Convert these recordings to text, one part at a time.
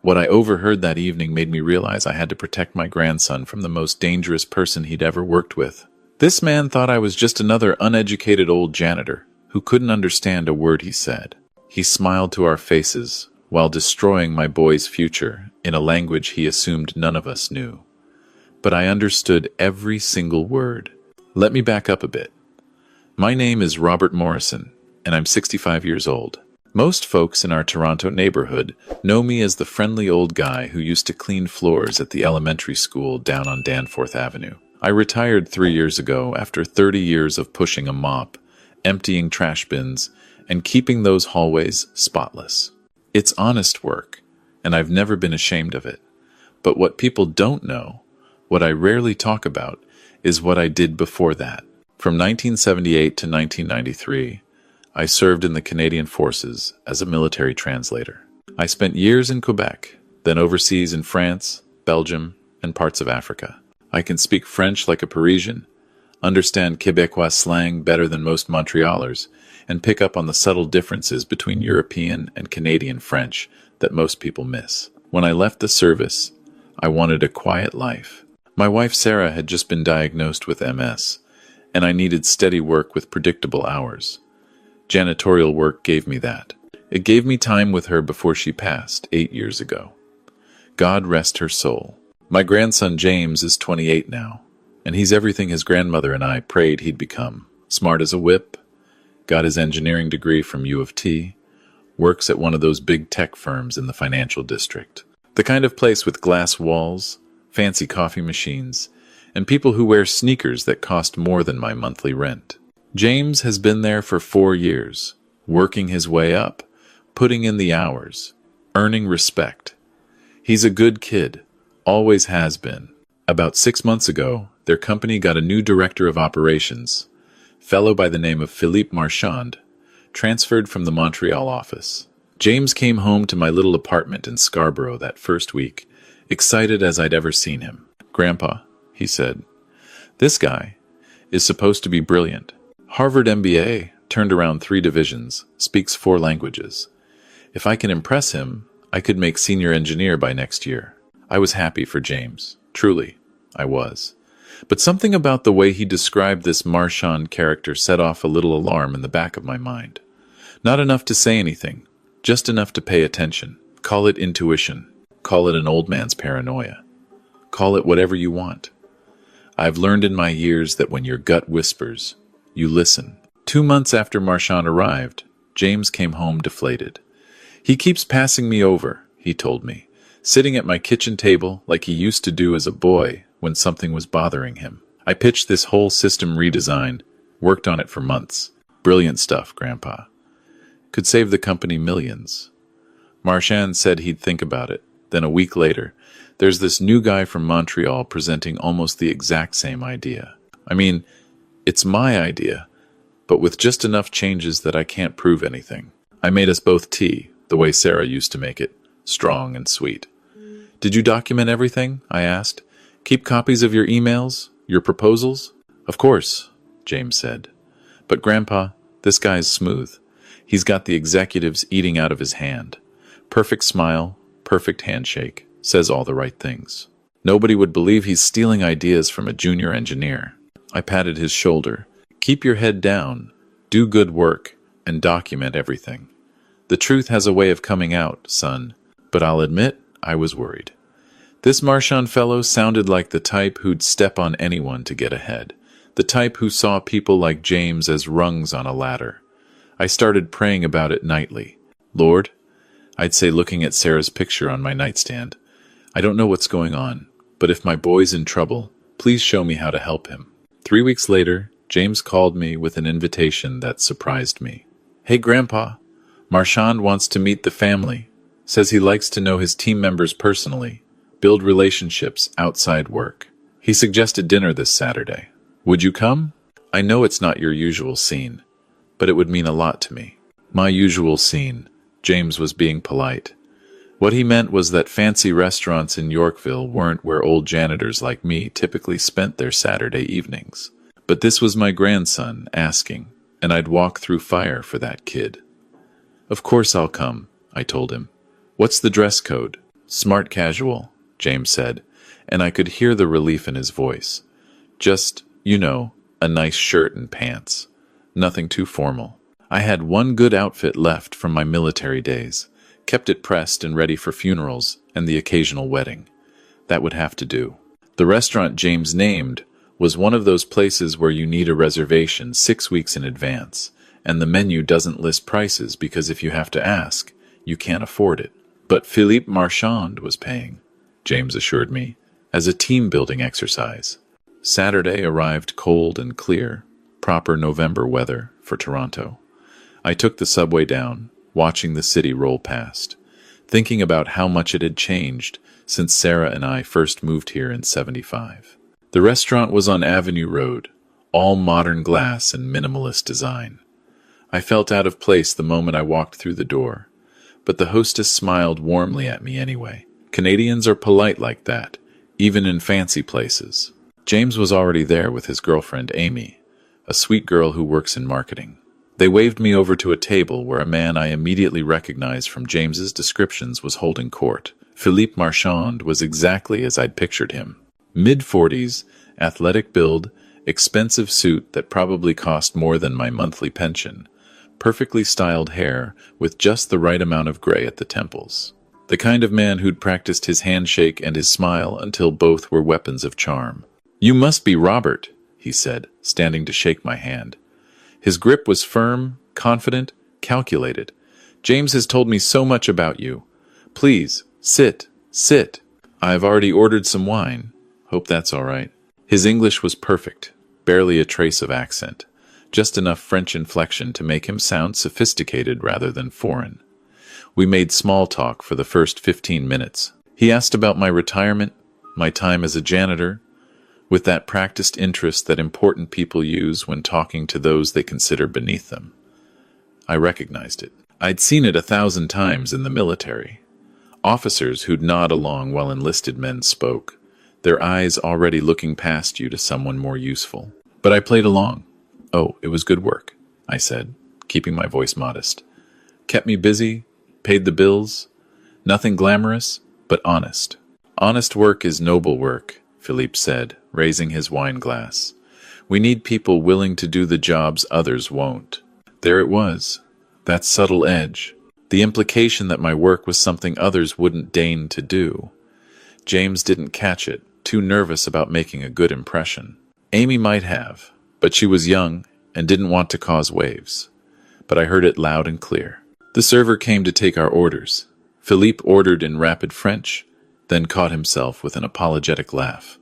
What I overheard that evening made me realize I had to protect my grandson from the most dangerous person he'd ever worked with. This man thought I was just another uneducated old janitor who couldn't understand a word he said. He smiled to our faces while destroying my boy's future in a language he assumed none of us knew. But I understood every single word. Let me back up a bit. My name is Robert Morrison, and I'm 65 years old. Most folks in our Toronto neighborhood know me as the friendly old guy who used to clean floors at the elementary school down on Danforth Avenue. I retired 3 years ago after 30 years of pushing a mop, emptying trash bins, and keeping those hallways spotless. It's honest work, and I've never been ashamed of it. But what people don't know, what I rarely talk about, is what I did before that. From 1978 to 1993, I served in the Canadian Forces as a military translator. I spent years in Quebec, then overseas in France, Belgium, and parts of Africa. I can speak French like a Parisian, understand Quebecois slang better than most Montrealers, and pick up on the subtle differences between European and Canadian French that most people miss. When I left the service, I wanted a quiet life. My wife Sarah had just been diagnosed with MS, and I needed steady work with predictable hours. Janitorial work gave me that. It gave me time with her before she passed 8 years ago. God rest her soul. My grandson James is 28 now, and he's everything his grandmother and I prayed he'd become. Smart as a whip, got his engineering degree from U of T, works at one of those big tech firms in the financial district. The kind of place with glass walls, fancy coffee machines, and people who wear sneakers that cost more than my monthly rent. James has been there for 4 years, working his way up, putting in the hours, earning respect. He's a good kid, always has been. About 6 months ago, their company got a new director of operations, fellow by the name of Philippe Marchand, transferred from the Montreal office. James came home to my little apartment in Scarborough that first week, excited as I'd ever seen him. "Grandpa," he said, "this guy is supposed to be brilliant. Harvard MBA, turned around 3 divisions, speaks 4 languages. If I can impress him, I could make senior engineer by next year." I was happy for James. Truly, I was. But something about the way he described this Marchand character set off a little alarm in the back of my mind. Not enough to say anything, just enough to pay attention. Call it intuition. Call it an old man's paranoia. Call it whatever you want. I've learned in my years that when your gut whispers, you listen. 2 months after Marchand arrived, James came home deflated. "He keeps passing me over," he told me, sitting at my kitchen table like he used to do as a boy when something was bothering him. I pitched this whole system redesign, worked on it for months. Brilliant stuff, Grandpa. Could save the company millions. Marchand said he'd think about it. Then a week later, there's this new guy from Montreal presenting almost the exact same idea. I mean, it's my idea, but with just enough changes that I can't prove anything. I made us both tea, the way Sarah used to make it, strong and sweet. "Did you document everything?" I asked. "Keep copies of your emails, your proposals?" "Of course," James said. "But Grandpa, this guy's smooth. He's got the executives eating out of his hand. Perfect smile, perfect handshake, says all the right things. Nobody would believe he's stealing ideas from a junior engineer." I patted his shoulder. "Keep your head down, do good work, and document everything. The truth has a way of coming out, son." But I'll admit, I was worried. This Marchand fellow sounded like the type who'd step on anyone to get ahead. The type who saw people like James as rungs on a ladder. I started praying about it nightly. "Lord," I'd say, looking at Sarah's picture on my nightstand, "I don't know what's going on, but if my boy's in trouble, please show me how to help him." 3 weeks later, James called me with an invitation that surprised me. "Hey, Grandpa, Marchand wants to meet the family. Says he likes to know his team members personally, build relationships outside work. He suggested dinner this Saturday. Would you come? I know it's not your usual scene, but it would mean a lot to me." My usual scene. James was being polite. What he meant was that fancy restaurants in Yorkville weren't where old janitors like me typically spent their Saturday evenings. But this was my grandson asking, and I'd walk through fire for that kid. "Of course I'll come," I told him. "What's the dress code?" Smart casual, James said, and I could hear the relief in his voice. Just, a nice shirt and pants. Nothing too formal. I had one good outfit left from my military days. Kept it pressed and ready for funerals and the occasional wedding. That would have to do. The restaurant James named was one of those places where you need a reservation 6 weeks in advance, and the menu doesn't list prices because if you have to ask, you can't afford it. But Philippe Marchand was paying, James assured me, as a team-building exercise. Saturday arrived cold and clear, proper November weather for Toronto. I took the subway down, watching the city roll past, thinking about how much it had changed since Sarah and I first moved here in '75. The restaurant was on Avenue Road, all modern glass and minimalist design. I felt out of place the moment I walked through the door, but the hostess smiled warmly at me anyway. Canadians are polite like that, even in fancy places. James was already there with his girlfriend Amy, a sweet girl who works in marketing. They waved me over to a table where a man I immediately recognized from James's descriptions was holding court. Philippe Marchand was exactly as I'd pictured him. Mid-40s, athletic build, expensive suit that probably cost more than my monthly pension, perfectly styled hair with just the right amount of gray at the temples. The kind of man who'd practiced his handshake and his smile until both were weapons of charm. "You must be Robert," he said, standing to shake my hand. His grip was firm, confident, calculated. "James has told me so much about you. Please, sit. I've already ordered some wine. Hope that's all right." His English was perfect, barely a trace of accent, just enough French inflection to make him sound sophisticated rather than foreign. We made small talk for the first 15 minutes. He asked about my retirement, my time as a janitor, with that practiced interest that important people use when talking to those they consider beneath them. I recognized it. I'd seen it 1,000 times in the military. Officers who'd nod along while enlisted men spoke, their eyes already looking past you to someone more useful. But I played along. "Oh, it was good work," I said, keeping my voice modest. "Kept me busy, paid the bills. Nothing glamorous, but honest." "Honest work is noble work," Philippe said, raising his wine glass. "We need people willing to do the jobs others won't." There it was, that subtle edge, the implication that my work was something others wouldn't deign to do. James didn't catch it, too nervous about making a good impression. Amy might have, but she was young and didn't want to cause waves. But I heard it loud and clear. The server came to take our orders. Philippe ordered in rapid French, then caught himself with an apologetic laugh.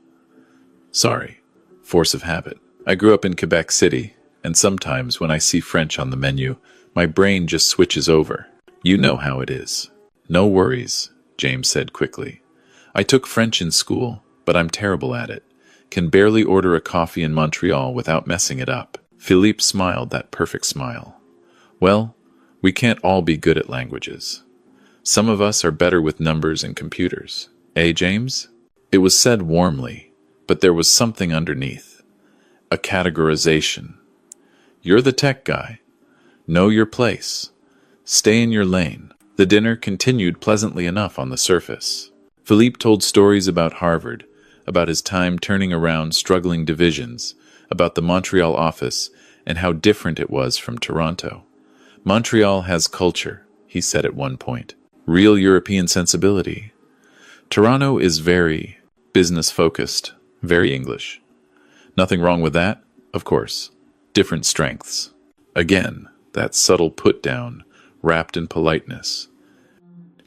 "Sorry, force of habit. I grew up in Quebec City, and sometimes when I see French on the menu, my brain just switches over. You know how it is." "No worries," James said quickly. "I took French in school, but I'm terrible at it. Can barely order a coffee in Montreal without messing it up." Philippe smiled that perfect smile. "Well, we can't all be good at languages. Some of us are better with numbers and computers. Eh, James?" It was said warmly, but there was something underneath. A categorization. "You're the tech guy. Know your place. Stay in your lane." The dinner continued pleasantly enough on the surface. Philippe told stories about Harvard, about his time turning around struggling divisions, about the Montreal office, and how different it was from Toronto. "Montreal has culture," he said at one point. "Real European sensibility. Toronto is very business-focused, very English. Nothing wrong with that, of course. Different strengths." Again, that subtle put-down, wrapped in politeness.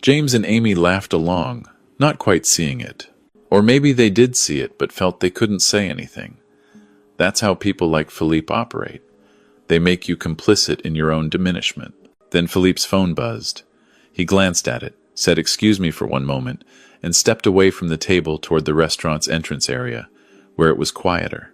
James and Amy laughed along, not quite seeing it. Or maybe they did see it, but felt they couldn't say anything. That's how people like Philippe operate. They make you complicit in your own diminishment. Then Philippe's phone buzzed. He glanced at it, said excuse me for one moment, and stepped away from the table toward the restaurant's entrance area, where it was quieter.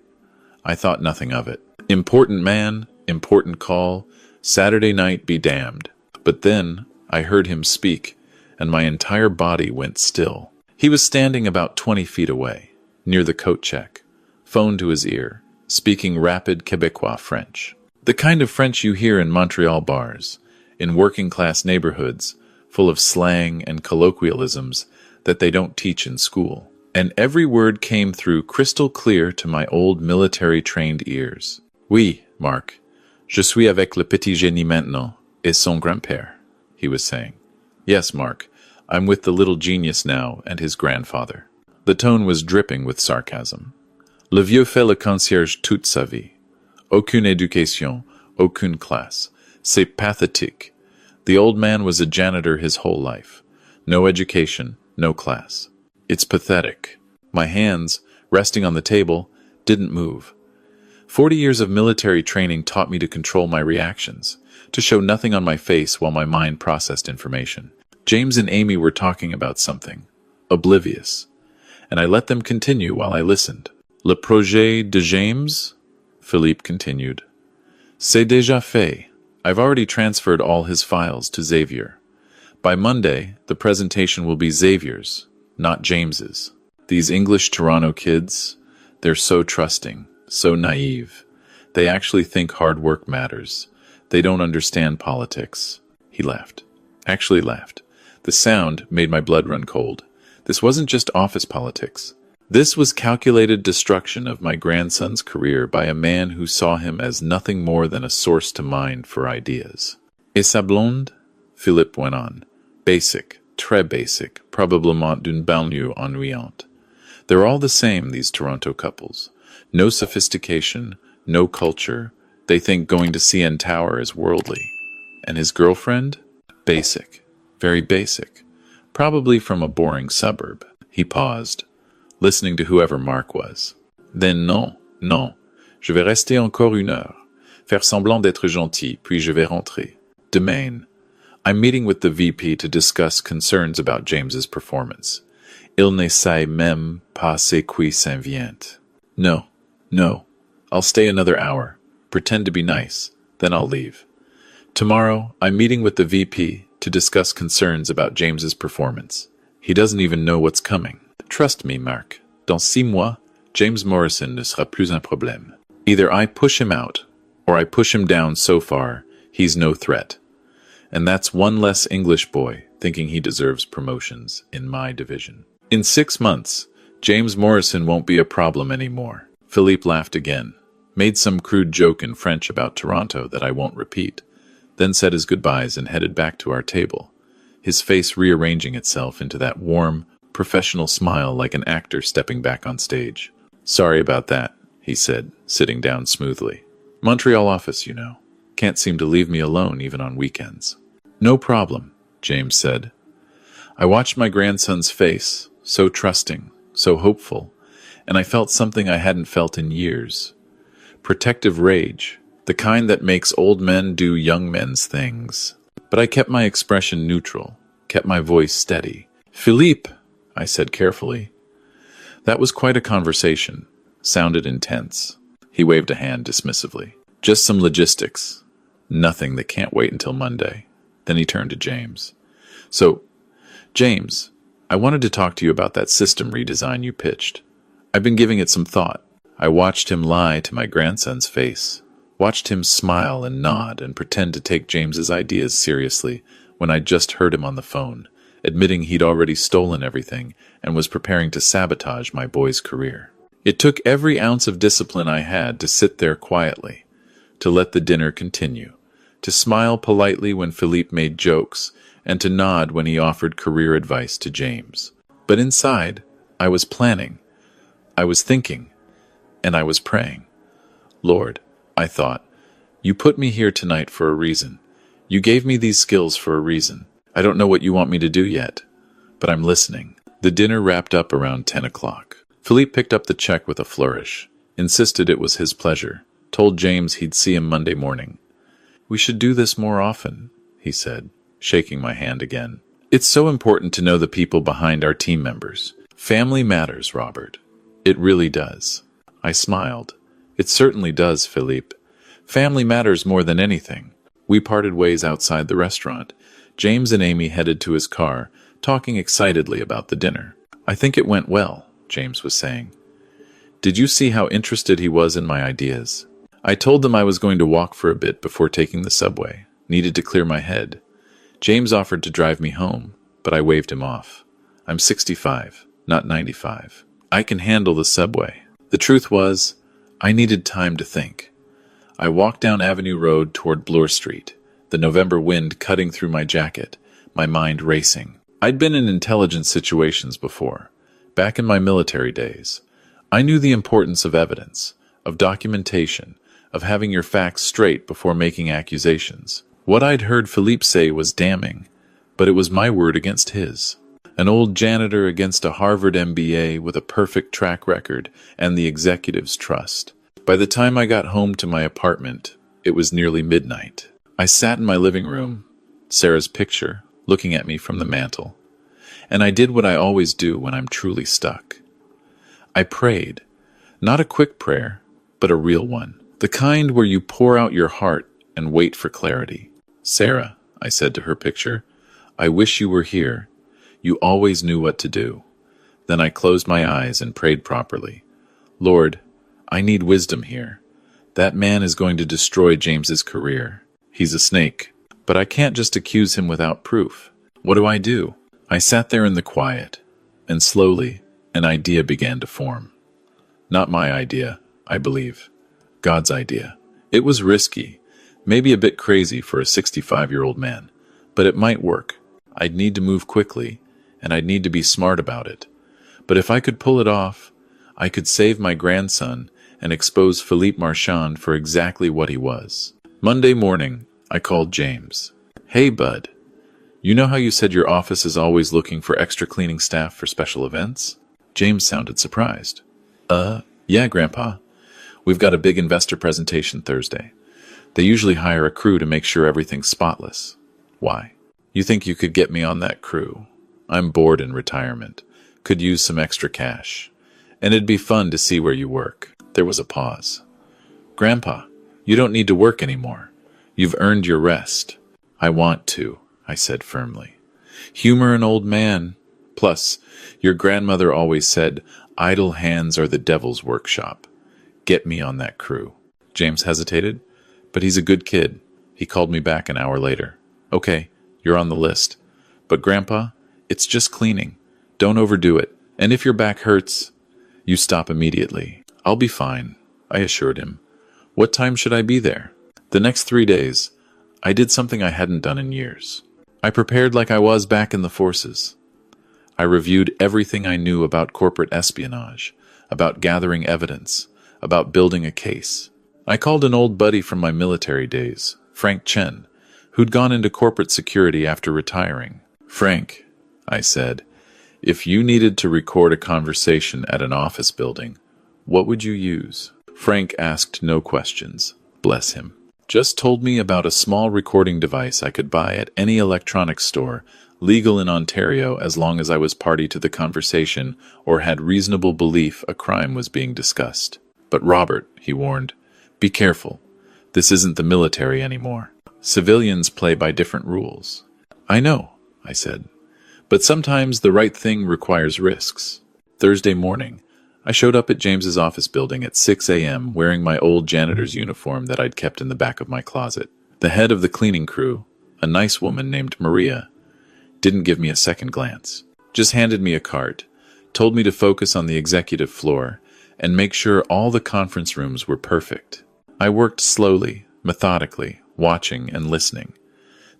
I thought nothing of it. Important man, important call, Saturday night be damned. But then I heard him speak, and my entire body went still. He was standing about 20 feet away, near the coat check, phone to his ear, speaking rapid Quebecois French. The kind of French you hear in Montreal bars, in working-class neighborhoods, full of slang and colloquialisms that they don't teach in school. And every word came through crystal clear to my old military-trained ears. Oui, Marc. Je suis avec le petit génie maintenant, et son grand-père, he was saying. Yes, Marc. I'm with the little genius now and his grandfather. The tone was dripping with sarcasm. Le vieux fait le concierge toute sa vie. Aucune éducation, aucune classe. C'est pathétique. The old man was a janitor his whole life. No education, no class. It's pathetic. My hands, resting on the table, didn't move. 40 years of military training taught me to control my reactions, to show nothing on my face while my mind processed information. James and Amy were talking about something, oblivious, and I let them continue while I listened. Le projet de James? Philippe continued. C'est déjà fait. I've already transferred all his files to Xavier. By Monday, the presentation will be Xavier's, not James's. These English Toronto kids, they're so trusting, so naive. They actually think hard work matters. They don't understand politics. He laughed. Actually laughed. The sound made my blood run cold. This wasn't just office politics. This was calculated destruction of my grandson's career by a man who saw him as nothing more than a source to mine for ideas. Et sa blonde? Philippe went on. Basic, très basic, probablement d'une banlieue ennuyante. They're all the same, these Toronto couples. No sophistication, no culture. They think going to CN Tower is worldly. And his girlfriend? Basic. Very basic. Probably from a boring suburb. He paused, listening to whoever Marc was. Then non, non. Je vais rester encore une heure. Faire semblant d'être gentil, puis je vais rentrer. Demain. I'm meeting with the VP to discuss concerns about James's performance. Il ne sait même pas ce qui s'en vient. No, no. I'll stay another hour. Pretend to be nice. Then I'll leave. Tomorrow, I'm meeting with the VP to discuss concerns about James's performance. He doesn't even know what's coming. Trust me, Marc. Dans 6 mois, James Morrison ne sera plus un problème. Either I push him out, or I push him down so far, he's no threat. And that's one less English boy thinking he deserves promotions in my division. In 6 months, James Morrison won't be a problem anymore. Philippe laughed again, made some crude joke in French about Toronto that I won't repeat, then said his goodbyes and headed back to our table, his face rearranging itself into that warm, professional smile like an actor stepping back on stage. Sorry about that, he said, sitting down smoothly. Montreal office, you know. Can't seem to leave me alone even on weekends. No problem, James said. I watched my grandson's face, so trusting, so hopeful, and I felt something I hadn't felt in years. Protective rage, the kind that makes old men do young men's things. But I kept my expression neutral, kept my voice steady. Philippe, I said carefully. That was quite a conversation, sounded intense. He waved a hand dismissively. Just some logistics. Nothing that can't wait until Monday. Then he turned to James. So, James, I wanted to talk to you about that system redesign you pitched. I've been giving it some thought. I watched him lie to my grandson's face, watched him smile and nod and pretend to take James's ideas seriously when I just heard him on the phone, admitting he'd already stolen everything and was preparing to sabotage my boy's career. It took every ounce of discipline I had to sit there quietly, to let the dinner continue, to smile politely when Philippe made jokes, and to nod when he offered career advice to James. But inside, I was planning, I was thinking, and I was praying. Lord, I thought, you put me here tonight for a reason. You gave me these skills for a reason. I don't know what you want me to do yet, but I'm listening. The dinner wrapped up around 10 o'clock. Philippe picked up the check with a flourish, insisted it was his pleasure, told James he'd see him Monday morning. We should do this more often, he said, shaking my hand again. It's so important to know the people behind our team members. Family matters, Robert. It really does. I smiled. It certainly does, Philippe. Family matters more than anything. We parted ways outside the restaurant. James and Amy headed to his car, talking excitedly about the dinner. I think it went well, James was saying. Did you see how interested he was in my ideas? I told them I was going to walk for a bit before taking the subway. Needed to clear my head. James offered to drive me home, but I waved him off. I'm 65, not 95. I can handle the subway. The truth was, I needed time to think. I walked down Avenue Road toward Bloor Street, the November wind cutting through my jacket, my mind racing. I'd been in intelligence situations before, back in my military days. I knew the importance of evidence, of documentation, of having your facts straight before making accusations. What I'd heard Philippe say was damning, but it was my word against his. An old janitor against a Harvard MBA with a perfect track record and the executive's trust. By the time I got home to my apartment, it was nearly midnight. I sat in my living room, Sarah's picture, looking at me from the mantel. And I did what I always do when I'm truly stuck. I prayed. Not a quick prayer, but a real one. The kind where you pour out your heart and wait for clarity. Sarah, I said to her picture, I wish you were here. You always knew what to do. Then I closed my eyes and prayed properly. Lord, I need wisdom here. That man is going to destroy James's career. He's a snake. But I can't just accuse him without proof. What do I do? I sat there in the quiet, and slowly, an idea began to form. Not my idea, I believe. God's idea. It was risky, maybe a bit crazy for a 65-year-old man, but it might work. I'd need to move quickly, and I'd need to be smart about it. But if I could pull it off, I could save my grandson and expose Philippe Marchand for exactly what he was. Monday morning, I called James. Hey, bud. You know how you said your office is always looking for extra cleaning staff for special events? James sounded surprised. Yeah, Grandpa. We've got a big investor presentation Thursday. They usually hire a crew to make sure everything's spotless. Why? You think you could get me on that crew? I'm bored in retirement. Could use some extra cash. And it'd be fun to see where you work. There was a pause. Grandpa, you don't need to work anymore. You've earned your rest. I want to, I said firmly. Humor an old man. Plus, your grandmother always said, idle hands are the devil's workshop. Get me on that crew. James hesitated, but he's a good kid. He called me back an hour later. Okay, you're on the list. But Grandpa, it's just cleaning. Don't overdo it. And if your back hurts, you stop immediately. I'll be fine, I assured him. What time should I be there? The next 3 days, I did something I hadn't done in years. I prepared like I was back in the forces. I reviewed everything I knew about corporate espionage, about gathering evidence, about building a case. I called an old buddy from my military days, Frank Chen, who'd gone into corporate security after retiring. Frank, I said, if you needed to record a conversation at an office building, what would you use? Frank asked no questions, bless him. Just told me about a small recording device I could buy at any electronics store, legal in Ontario as long as I was party to the conversation or had reasonable belief a crime was being discussed. But Robert, he warned, be careful. This isn't the military anymore. Civilians play by different rules. I know, I said. But sometimes the right thing requires risks. Thursday morning, I showed up at James's office building at 6 a.m. wearing my old janitor's uniform that I'd kept in the back of my closet. The head of the cleaning crew, a nice woman named Maria, didn't give me a second glance. Just handed me a card, told me to focus on the executive floor, and make sure all the conference rooms were perfect. I worked slowly, methodically, watching and listening.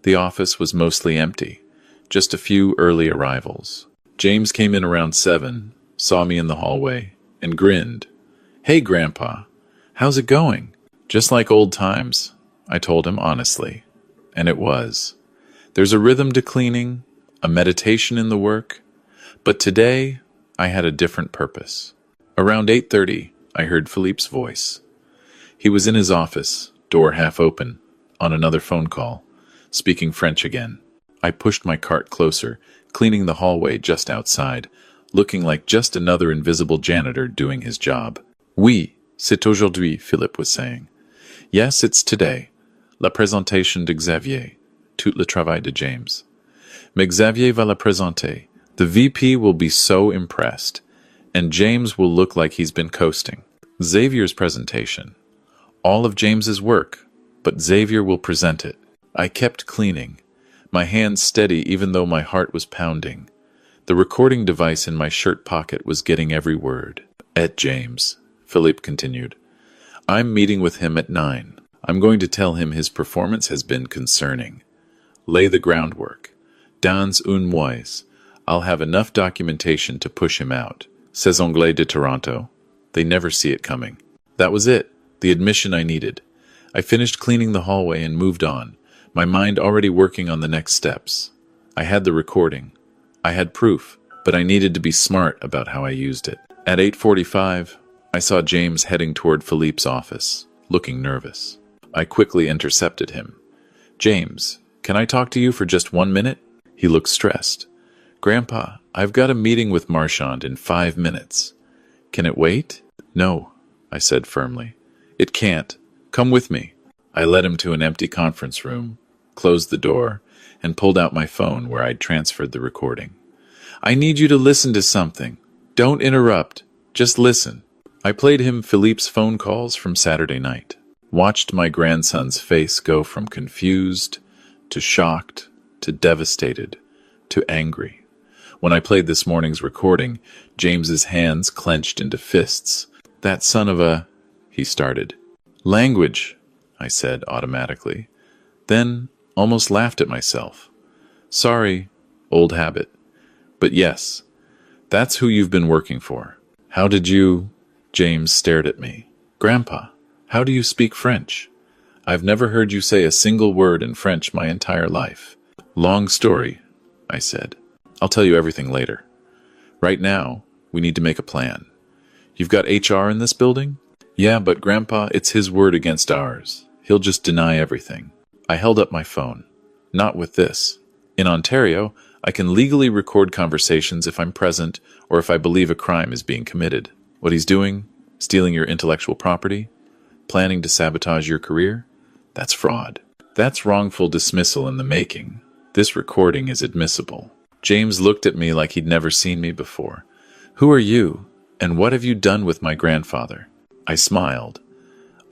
The office was mostly empty, just a few early arrivals. James came in around 7, saw me in the hallway, and grinned. Hey, Grandpa, how's it going? Just like old times, I told him honestly. And it was. There's a rhythm to cleaning, a meditation in the work. But today, I had a different purpose. Around 8:30, I heard Philippe's voice. He was in his office, door half open, on another phone call, speaking French again. I pushed my cart closer, cleaning the hallway just outside, looking like just another invisible janitor doing his job. Oui, c'est aujourd'hui, Philippe was saying. Yes, it's today. La présentation de Xavier. Tout le travail de James. Mais Xavier va la présenter. The VP will be so impressed, and James will look like he's been coasting. Xavier's presentation. All of James's work, but Xavier will present it. I kept cleaning, my hands steady even though my heart was pounding. The recording device in my shirt pocket was getting every word. "Et James," Philippe continued. "I'm meeting with him at 9. I'm going to tell him his performance has been concerning. Lay the groundwork. Dans un mois, I'll have enough documentation to push him out. Ces Anglais de Toronto. They never see it coming." That was it, the admission I needed. I finished cleaning the hallway and moved on, my mind already working on the next steps. I had the recording. I had proof, but I needed to be smart about how I used it. At 8:45, I saw James heading toward Philippe's office, looking nervous. I quickly intercepted him. "James, can I talk to you for just 1 minute?" He looked stressed. "Grandpa, I've got a meeting with Marchand in 5 minutes. Can it wait?" "No," I said firmly. "It can't. Come with me." I led him to an empty conference room, closed the door, and pulled out my phone where I'd transferred the recording. "I need you to listen to something. Don't interrupt. Just listen." I played him Philippe's phone calls from Saturday night, watched my grandson's face go from confused to shocked to devastated to angry. When I played this morning's recording, James's hands clenched into fists. "That son of a—" he started. "Language," I said automatically. Then almost laughed at myself. "Sorry, old habit. But yes, that's who you've been working for." "How did you—" James stared at me. "Grandpa, how do you speak French? I've never heard you say a single word in French my entire life." "Long story," I said. "I'll tell you everything later. Right now, we need to make a plan. You've got HR in this building?" "Yeah, but Grandpa, it's his word against ours. He'll just deny everything." I held up my phone. "Not with this. In Ontario, I can legally record conversations if I'm present or if I believe a crime is being committed. What he's doing, stealing your intellectual property, planning to sabotage your career, that's fraud. That's wrongful dismissal in the making. This recording is admissible." James looked at me like he'd never seen me before. "Who are you, and what have you done with my grandfather?" I smiled.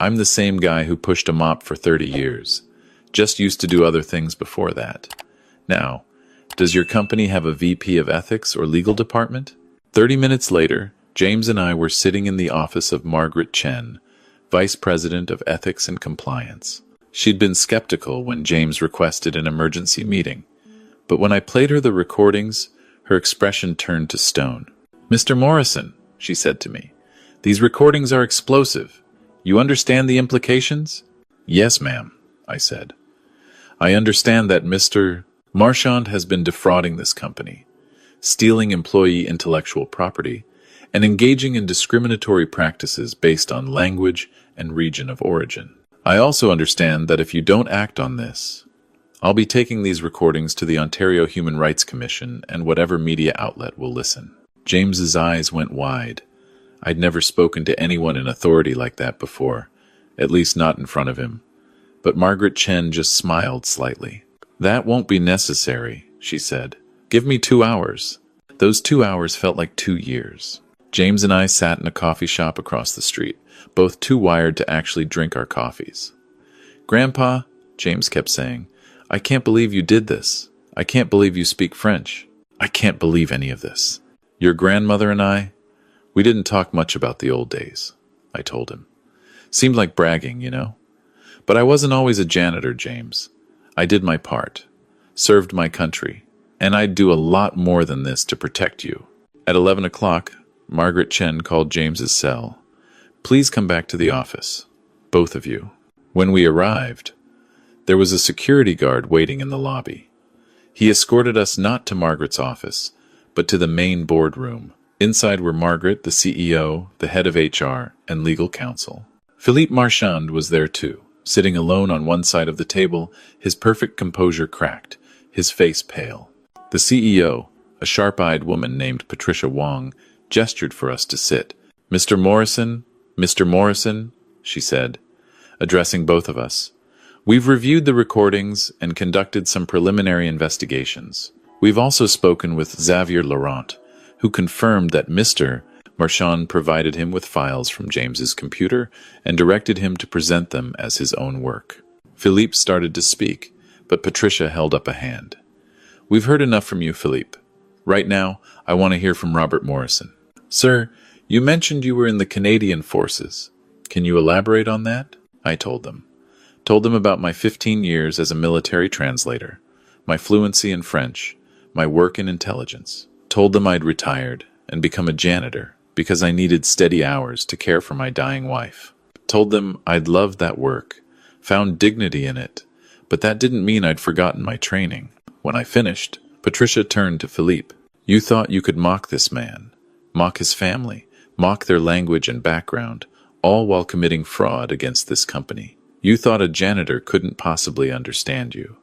"I'm the same guy who pushed a mop for 30 years. Just used to do other things before that. Now, does your company have a VP of ethics or legal department?" 30 minutes later, James and I were sitting in the office of Margaret Chen, Vice President of Ethics and Compliance. She'd been skeptical when James requested an emergency meeting, but when I played her the recordings, her expression turned to stone. "Mr. Morrison," she said to me, "these recordings are explosive. You understand the implications?" "Yes, ma'am," I said. "I understand that Mr. Marchand has been defrauding this company, stealing employee intellectual property, and engaging in discriminatory practices based on language and region of origin. I also understand that if you don't act on this, I'll be taking these recordings to the Ontario Human Rights Commission and whatever media outlet will listen." James's eyes went wide. I'd never spoken to anyone in authority like that before, at least not in front of him. But Margaret Chen just smiled slightly. "That won't be necessary," she said. "Give me 2 hours." Those 2 hours felt like 2 years. James and I sat in a coffee shop across the street, both too wired to actually drink our coffees. "Grandpa," James kept saying, "I can't believe you did this. I can't believe you speak French. I can't believe any of this. Your grandmother and I, we didn't talk much about the old days," I told him. Seemed like bragging, you know? But I wasn't always a janitor, James. I did my part, served my country, and I'd do a lot more than this to protect you. At 11 o'clock, Margaret Chen called James's cell. "Please come back to the office, both of you." When we arrived, there was a security guard waiting in the lobby. He escorted us not to Margaret's office, but to the main boardroom. Inside were Margaret, the CEO, the head of HR, and legal counsel. Philippe Marchand was there too, sitting alone on one side of the table, his perfect composure cracked, his face pale. The CEO, a sharp-eyed woman named Patricia Wong, gestured for us to sit. Mr. Morrison, she said, addressing both of us. "We've reviewed the recordings and conducted some preliminary investigations. We've also spoken with Xavier Laurent, who confirmed that Mr. Marchand provided him with files from James's computer and directed him to present them as his own work." Philippe started to speak, but Patricia held up a hand. "We've heard enough from you, Philippe. Right now, I want to hear from Robert Morrison. Sir, you mentioned you were in the Canadian Forces. Can you elaborate on that? I told them. Told them about my 15 years as a military translator, my fluency in French, my work in intelligence. Told them I'd retired and become a janitor because I needed steady hours to care for my dying wife. Told them I'd loved that work, found dignity in it, but that didn't mean I'd forgotten my training. When I finished, Patricia turned to Philippe. You thought you could mock this man, mock his family, mock their language and background, all while committing fraud against this company. You thought a janitor couldn't possibly understand you,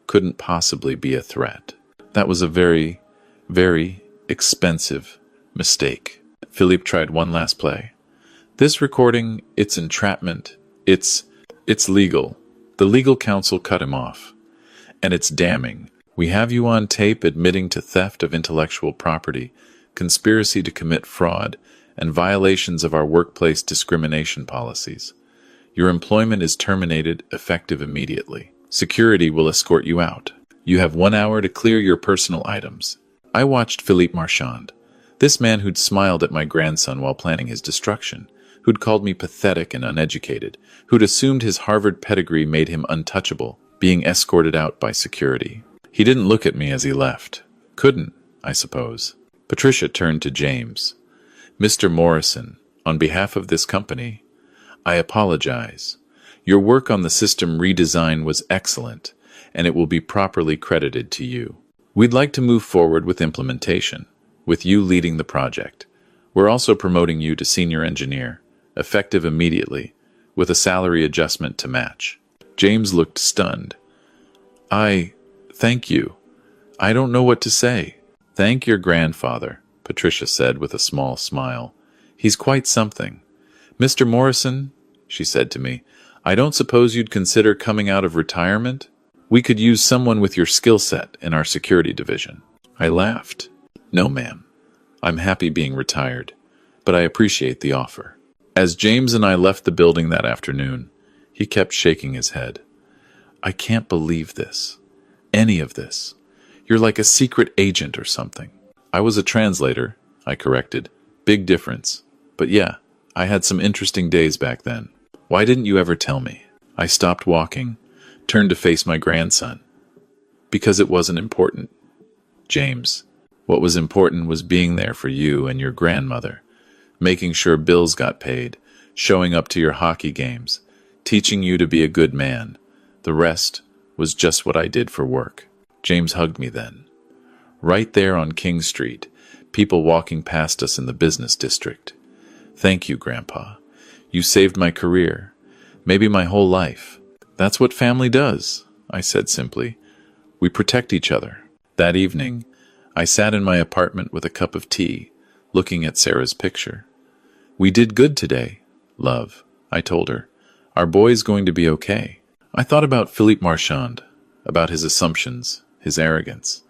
couldn't possibly be a threat. That was a very, very expensive mistake. Philippe tried one last play. This recording, it's entrapment. It's legal. The legal counsel cut him off. And it's damning. We have you on tape admitting to theft of intellectual property, conspiracy to commit fraud, and violations of our workplace discrimination policies. Your employment is terminated, effective immediately. Security will escort you out. You have 1 hour to clear your personal items. I watched Philippe Marchand, this man who'd smiled at my grandson while planning his destruction, who'd called me pathetic and uneducated, who'd assumed his Harvard pedigree made him untouchable, being escorted out by security. He didn't look at me as he left. Couldn't, I suppose. Patricia turned to James. Mr. Morrison, on behalf of this company, I apologize. Your work on the system redesign was excellent, and it will be properly credited to you. We'd like to move forward with implementation, with you leading the project. We're also promoting you to senior engineer, effective immediately, with a salary adjustment to match. James looked stunned. Thank you. I don't know what to say. Thank your grandfather, Patricia said with a small smile. He's quite something. Mr. Morrison, she said to me, I don't suppose you'd consider coming out of retirement? We could use someone with your skill set in our security division. I laughed. No, ma'am. I'm happy being retired, but I appreciate the offer. As James and I left the building that afternoon, he kept shaking his head. I can't believe this. Any of this. You're like a secret agent or something. I was a translator, I corrected. Big difference. But yeah, I had some interesting days back then. Why didn't you ever tell me? I stopped walking, turned to face my grandson. Because it wasn't important. James, what was important was being there for you and your grandmother, making sure bills got paid, showing up to your hockey games, teaching you to be a good man. The rest was just what I did for work. James hugged me then. Right there on King Street, people walking past us in the business district. Thank you, Grandpa. You saved my career, maybe my whole life. That's what family does, I said simply. We protect each other. That evening, I sat in my apartment with a cup of tea, looking at Sarah's picture. We did good today, love, I told her. Our boy's going to be okay. I thought about Philippe Marchand, about his assumptions, his arrogance.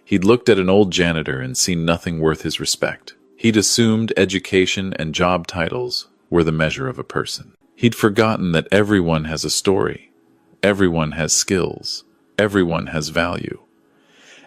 He'd looked at an old janitor and seen nothing worth his respect. He'd assumed education and job titles were the measure of a person. He'd forgotten that everyone has a story, everyone has skills, everyone has value.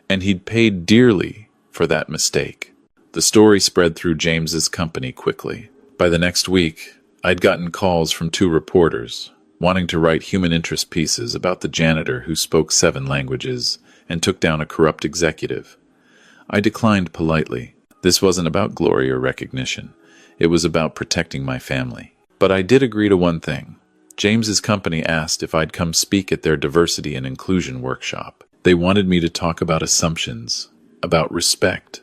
And he'd paid dearly for that mistake. The story spread through James's company quickly. By the next week, I'd gotten calls from 2 reporters wanting to write human interest pieces about the janitor who spoke 7 languages and took down a corrupt executive. I declined politely. This wasn't about glory or recognition. It was about protecting my family. But I did agree to one thing. James's company asked if I'd come speak at their diversity and inclusion workshop. They wanted me to talk about assumptions, about respect,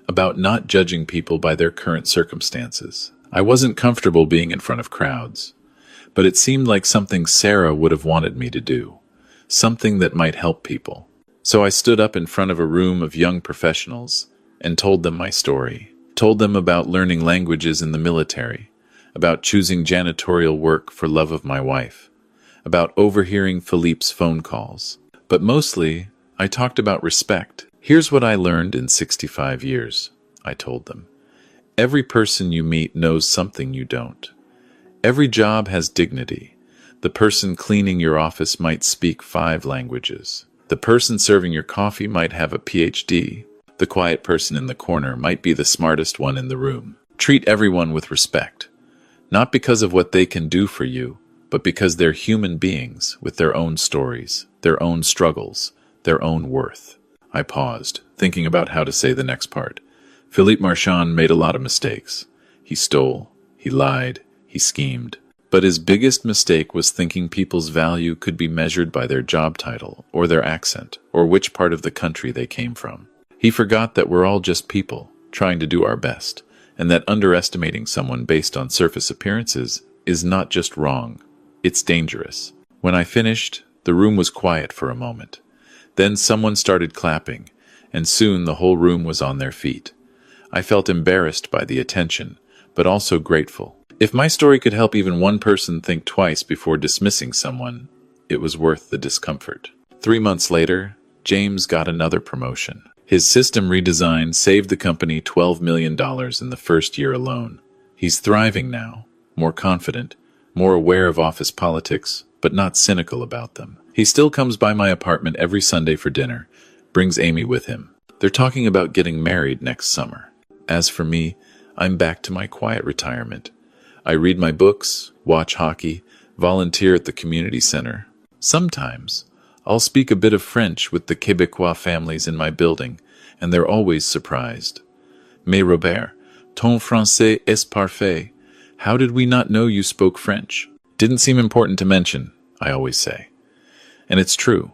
about not judging people by their current circumstances. I wasn't comfortable being in front of crowds, but it seemed like something Sarah would have wanted me to do, something that might help people. So I stood up in front of a room of young professionals and told them my story, told them about learning languages in the military, about choosing janitorial work for love of my wife, about overhearing Philippe's phone calls. But mostly, I talked about respect. Here's what I learned in 65 years, I told them. Every person you meet knows something you don't. Every job has dignity. The person cleaning your office might speak 5 languages. The person serving your coffee might have a PhD. The quiet person in the corner might be the smartest one in the room. Treat everyone with respect, not because of what they can do for you, but because they're human beings with their own stories, their own struggles, their own worth. I paused, thinking about how to say the next part. Philippe Marchand made a lot of mistakes. He stole, he lied, he schemed. But his biggest mistake was thinking people's value could be measured by their job title, or their accent, or which part of the country they came from. He forgot that we're all just people, trying to do our best, and that underestimating someone based on surface appearances is not just wrong, it's dangerous. When I finished, the room was quiet for a moment. Then someone started clapping, and soon the whole room was on their feet. I felt embarrassed by the attention, but also grateful. If my story could help even one person think twice before dismissing someone, it was worth the discomfort. 3 months later, James got another promotion. His system redesign saved the company $12 million in the first year alone. He's thriving now, more confident, more aware of office politics, but not cynical about them. He still comes by my apartment every Sunday for dinner, brings Amy with him. They're talking about getting married next summer. As for me, I'm back to my quiet retirement. I read my books, watch hockey, volunteer at the community center. Sometimes, I'll speak a bit of French with the Québécois families in my building, and they're always surprised. Mais Robert, ton français est parfait. How did we not know you spoke French? Didn't seem important to mention, I always say. And it's true.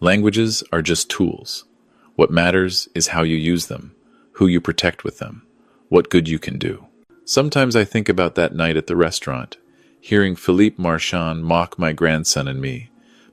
Languages are just tools. What matters is how you use them, who you protect with them, what good you can do. Sometimes I think about that night at the restaurant, hearing Philippe Marchand mock my grandson and me,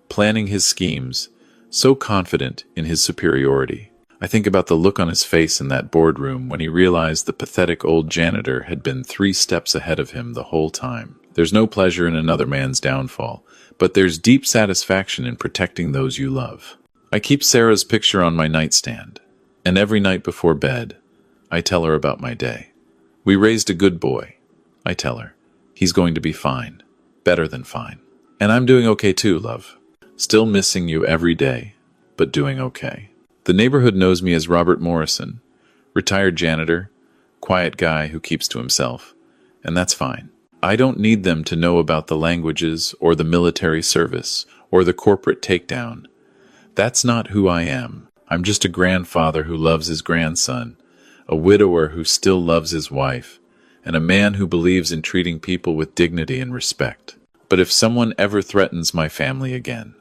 planning his schemes, so confident in his superiority. I think about the look on his face in that boardroom when he realized the pathetic old janitor had been 3 steps ahead of him the whole time. There's no pleasure in another man's downfall, but there's deep satisfaction in protecting those you love. I keep Sarah's picture on my nightstand, and every night before bed, I tell her about my day. We raised a good boy, I tell her. He's going to be fine, better than fine. And I'm doing okay too, love. Still missing you every day, but doing okay. The neighborhood knows me as Robert Morrison, retired janitor, quiet guy who keeps to himself, and that's fine. I don't need them to know about the languages or the military service or the corporate takedown. That's not who I am. I'm just a grandfather who loves his grandson, a widower who still loves his wife, and a man who believes in treating people with dignity and respect. But if someone ever threatens my family again,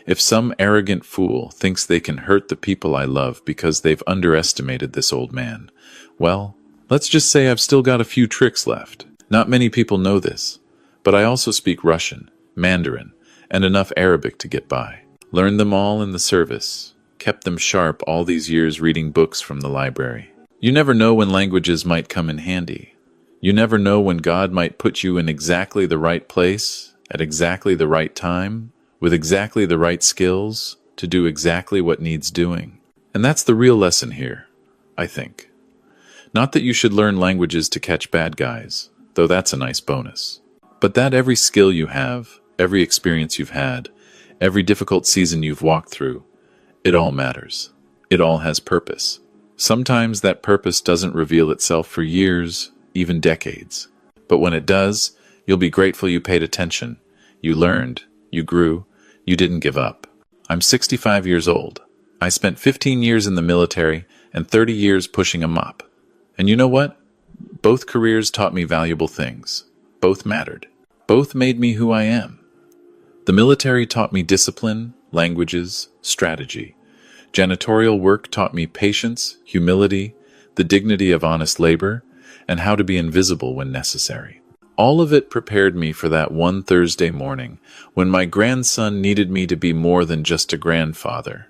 if some arrogant fool thinks they can hurt the people I love because they've underestimated this old man, well, let's just say I've still got a few tricks left. Not many people know this, but I also speak Russian, Mandarin, and enough Arabic to get by. Learned them all in the service, kept them sharp all these years reading books from the library. You never know when languages might come in handy. You never know when God might put you in exactly the right place, at exactly the right time, with exactly the right skills, to do exactly what needs doing. And that's the real lesson here, I think. Not that you should learn languages to catch bad guys, though that's a nice bonus. But that every skill you have, every experience you've had, every difficult season you've walked through, it all matters. It all has purpose. Sometimes that purpose doesn't reveal itself for years, even decades. But when it does, you'll be grateful you paid attention. You learned, you grew, you didn't give up. I'm 65 years old. I spent 15 years in the military and 30 years pushing a mop. And you know what? Both careers taught me valuable things. Both mattered. Both made me who I am. The military taught me discipline, languages, strategy. Janitorial work taught me patience, humility, the dignity of honest labor, and how to be invisible when necessary. All of it prepared me for that one Thursday morning when my grandson needed me to be more than just a grandfather,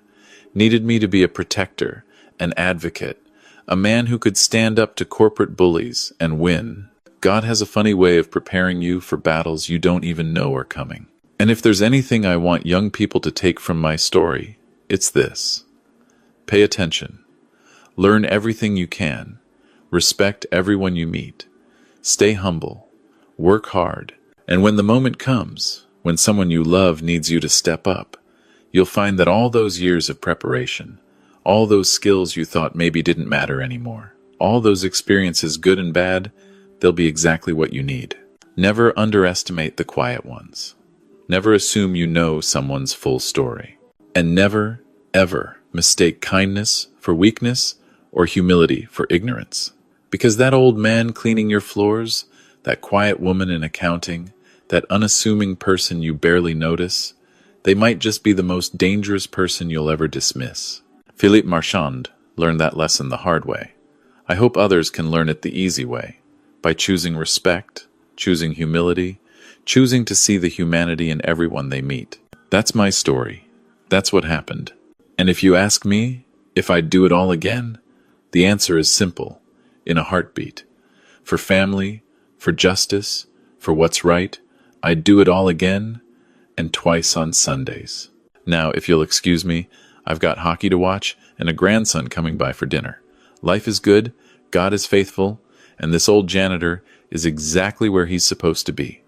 needed me to be a protector, an advocate, a man who could stand up to corporate bullies and win. God has a funny way of preparing you for battles you don't even know are coming. And if there's anything I want young people to take from my story, it's this. Pay attention. Learn everything you can. Respect everyone you meet. Stay humble. Work hard. And when the moment comes, when someone you love needs you to step up, you'll find that all those years of preparation, All those skills you thought maybe didn't matter anymore. All those experiences, good and bad, they'll be exactly what you need. Never underestimate the quiet ones. Never assume you know someone's full story. And never, ever mistake kindness for weakness or humility for ignorance. Because that old man cleaning your floors, that quiet woman in accounting, that unassuming person you barely notice, they might just be the most dangerous person you'll ever dismiss. Philippe Marchand learned that lesson the hard way. I hope others can learn it the easy way, by choosing respect, choosing humility, choosing to see the humanity in everyone they meet. That's my story. That's what happened. And if you ask me if I'd do it all again, the answer is simple, in a heartbeat. For family, for justice, for what's right, I'd do it all again, and twice on Sundays. Now, if you'll excuse me, I've got hockey to watch and a grandson coming by for dinner. Life is good, God is faithful, and this old janitor is exactly where he's supposed to be.